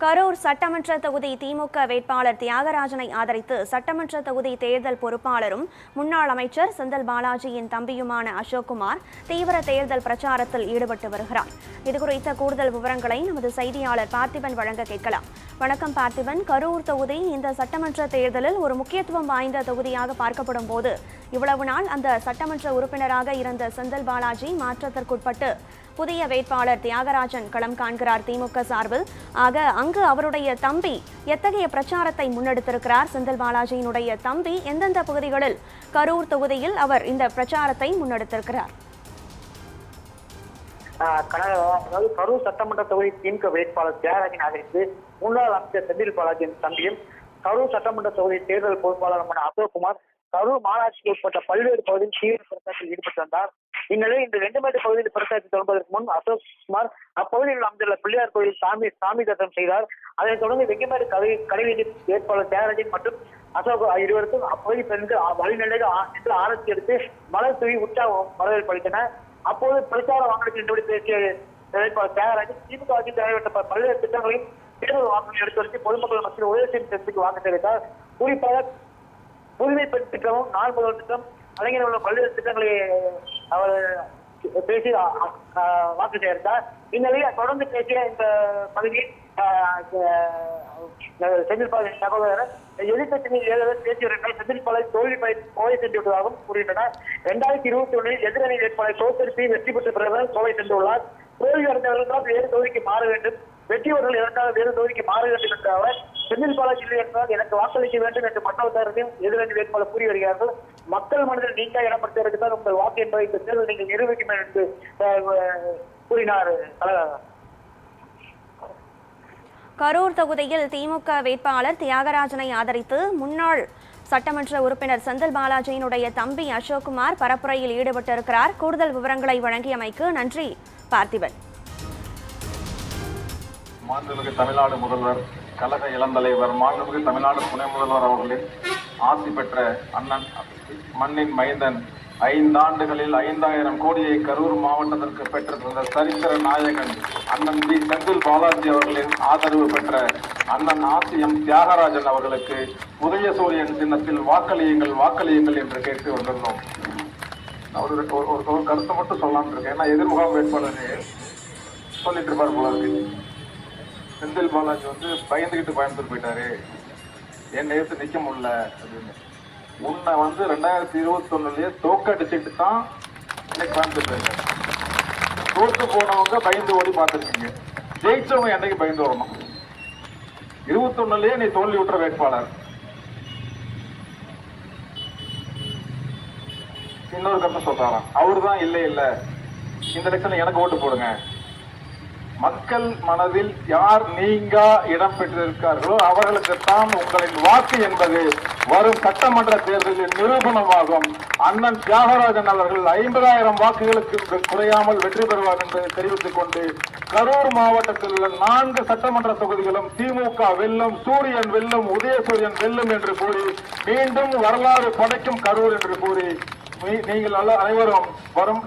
கரூர் சட்டமன்ற தொகுதி திமுக வேட்பாளர் தியாகராஜனை ஆதரித்து சட்டமன்ற தொகுதி தேர்தல் பொறுப்பாளரும் முன்னாள் அமைச்சர் செந்தில் பாலாஜியின் தம்பியுமான அசோக்குமார் தீவிர தேர்தல் பிரச்சாரத்தில் ஈடுபட்டு வருகிறார். இதுகுறித்த கூடுதல் விவரங்களை நமது செய்தியாளர் பார்த்திபன் வழங்க கேட்கலாம். வணக்கம் பார்த்திபன். கரூர் தொகுதி இந்த சட்டமன்ற தேர்தலில் ஒரு முக்கியத்துவம் வாய்ந்த தொகுதியாக பார்க்கப்படும் போது இவ்வளவு நாள் அந்த சட்டமன்ற உறுப்பினராக இருந்த செந்தில் பாலாஜி மாற்றத்திற்குட்பட்டு புதிய வேட்பாளர் தியாகராஜன் களம் காண்கிறார் திமுக சார்பில். ஆக அங்கு அவருடைய தம்பி எத்தகைய பிரச்சாரத்தை முன்னெடுத்திருக்கிறார்? செந்தில் பாலாஜியினுடைய தம்பி எந்தெந்த பகுதிகளில் கரூர் தொகுதியில் அவர் இந்த பிரச்சாரத்தை முன்னெடுத்திருக்கிறார்? கரூர் சட்டமன்ற தொகுதி திமுக வேட்பாளர் தியாகராஜன் ஆதரித்து முன்னாள் அமைச்சர் செந்தில் பாலாஜியின் தம்பியும் கரூர் சட்டமன்ற தொகுதி தேர்தல் பொறுப்பாளருமான அசோக்குமார் கரூர் மாநகராட்சிக்கு உட்பட்ட பல்வேறு பகுதியில் தீவிர பிரச்சாரத்தில் ஈடுபட்டு வந்தார். இந்நிலையில் இந்த 2 மீட்டர் பகுதியில் பிரச்சாரத்தை தொடங்குவதற்கு முன் அசோக்குமார் அப்பகுதியில் அமைந்துள்ள பிள்ளையார் கோயில் சாமி தரிசனம் செய்தார். அதைத் தொடர்ந்து வெங்கமேடு கடைவீதி வேட்பாளர் தியாகராஜன் மற்றும் அசோக் இருவருக்கும் அப்பகுதி பெண்கள் வழிநிலையில் ஆரத்தி எடுத்து மலர் தூவி உற்சாக வரவேற்பு அளித்தனர். அப்போது பிரச்சார வாகனத்தில் நின்றுபடி பேசிய வேட்பாளர் தியாகராஜன் திமுக ஆட்சி நிறைவேற்ற பல்வேறு திட்டங்களையும் தேர்தல் வாக்குகள் எடுத்து வச்சு பொதுமக்கள் மத்தியில் உதவி செய்யும் திட்டத்துக்கு வாக்கு தெரிவித்தார். குறிப்பாக புதுமை பெண் திட்டமும் நாள் முதல் திட்டம் அடங்கிய உள்ள பல்வேறு திட்டங்களை அவர் பேசி வாக்கு சேர்த்தார். இந்நிலையில் தொடர்ந்து பேசிய இந்த பகுதியில் செந்தில் பாலாஜி சகோதரர் எதிர்கட்சியில் பேசி வருகிறார். செந்தில் பாலாஜி தோல்வி கோவை சென்று விட்டதாகவும் கூறுகின்றனர். 2021 எதிரணி வேட்பாளர் தோற்கடித்து வெற்றி பெற்ற பிறகு கோவை சென்றுள்ளார். தோல்வி அடைந்தவர்கள் வேறு தொகுதிக்கு மாற வேண்டும், வெற்றியவர்கள் இரண்டாவது வேறு தொகுதிக்கு மாற வேண்டும் என்ற அவர் செந்தில் பாலாஜி என்றால் எனக்கு வாக்களிக்க வேண்டும் என்று மற்றவர்களையும் எதிரணி வேட்பாளர் கூறி வருகிறார்கள். மக்கள் மனதில் நீங்க இடம்பெற்றதற்கு தான் உங்கள் வாக்கு என்பதை இந்த தேர்தல் நீங்கள் நிரூபிக்கும் என்று கூறினார். கரூர் தொகுதியில் திமுக வேட்பாளர் தியாகராஜனை ஆதரித்து முன்னாள் சட்டமன்ற உறுப்பினர் செந்தில் பாலாஜியினுடைய தம்பி அசோக்குமார் பரப்புரையில் ஈடுபட்டிருக்கிறார். கூடுதல் விவரங்களை வழங்கியமைக்கு நன்றி பார்த்திபன். மாண்புமிகு தமிழ்நாடு முதல்வர், கழக இளந்தலைவர், மாண்புமிகு தமிழ்நாடு துணை முதல்வர் அவர்களின் ஆசி பெற்ற அண்ணன், மண்ணின் மைந்தன், 5 ஆண்டுகளில் 5000 கோடியை கரூர் மாவட்டத்திற்கு பெற்றிருந்த சரித்திர நாயகன் அண்ணன் வி செந்தில் பாலாஜி அவர்களின் ஆதரவு பெற்ற அண்ணன் ஆசியம் தியாகராஜன் அவர்களுக்கு உதய சூரியன் சின்னத்தில் வாக்களியுங்கள் என்று கேட்டு வந்திருந்தோம். ஒரு கருத்தை மட்டும் சொல்லலாம்னு இருக்கேன். ஏன்னா எதிர்முகாம் வேட்பாளர் சொல்லிட்டு இருப்பார் போல இருக்கு. செந்தில் பாலாஜி பயந்துட்டு போயிட்டாரு, என்னை எடுத்து நிக்க முடியல அப்படின்னு. உன்னை 2021 தோக்கடிச்சுட்டு தான் இன்னைக்கு பயந்துட்டு போயிருக்காரு. தோற்று போனவங்க பயந்து ஓடி பார்த்துருக்கீங்க, ஜெயிச்சவங்க என்னைக்கு பயந்து வரணும்? 21 நீ தோல்வி விட்டுற வேட்பாளர். இன்னொரு கருத்து சொல்றாராம், அவரு தான் இல்ல இந்த எலெக்ஷன்ல எனக்கு ஓட்டு போடுங்க. மக்கள் மனதில் யார் நீங்கா இடம் பெற்றிருக்கார்களோ அவர்களுக்குத்தான் உங்களின் வாக்கு என்பது வரும் சட்டமன்ற தேர்தலில் நிரூபணமாகும். அண்ணன் தியாகராஜன் அவர்கள் 50,000 வாக்குகளுக்கு குறையாமல் வெற்றி பெறுவார் என்பதை தெரிவித்துக் கொண்டு கரூர் மாவட்டத்தில் உள்ள 4 சட்டமன்ற தொகுதிகளும் திமுக வெல்லும், சூரியன் வெல்லும், உதயசூரியன் வெல்லும் என்று கூறி மீண்டும் வரலாறு படைக்கும் கரூர் என்று கூறி நீங்கள் அனைவரும் வரும்